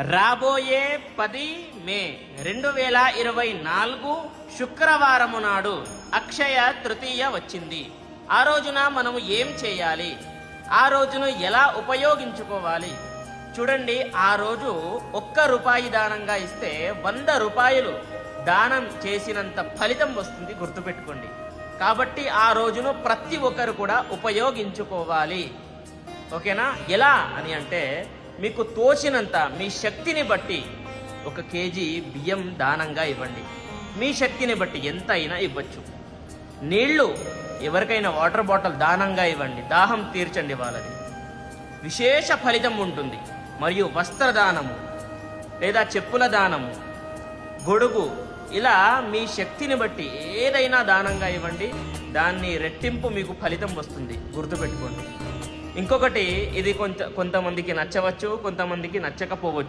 రాబోయే 10 మే 2024 శుక్రవారము నాడు అక్షయ తృతీయ వచ్చింది. ఆ రోజున మనము ఏం చేయాలి, ఆ రోజును ఎలా ఉపయోగించుకోవాలి చూడండి. ఆ రోజు 1 రూపాయి దానంగా ఇస్తే 100 రూపాయలు దానం చేసినంత ఫలితం వస్తుంది, గుర్తుపెట్టుకోండి. కాబట్టి ఆ రోజును ప్రతి ఒక్కరు కూడా ఉపయోగించుకోవాలి. ఓకేనా? ఎలా అని అంటే, మీకు తోచినంత మీ శక్తిని బట్టి 1 కేజీ బియ్యం దానంగా ఇవ్వండి. మీ శక్తిని బట్టి ఎంత అయినా ఇవ్వచ్చు. నీళ్లు, ఎవరికైనా వాటర్ బాటిల్ దానంగా ఇవ్వండి, దాహం తీర్చండి వాళ్ళది, విశేష ఫలితం ఉంటుంది. మరియు వస్త్రదానము లేదా చెప్పుల దానము, గొడుగు, ఇలా మీ శక్తిని బట్టి ఏదైనా దానంగా ఇవ్వండి, దాన్ని రెట్టింపు మీకు ఫలితం వస్తుంది, గుర్తుపెట్టుకోండి. ఇంకొకటి, ఇది కొంతమందికి నచ్చవచ్చు, కొంతమందికి నచ్చకపోవచ్చు.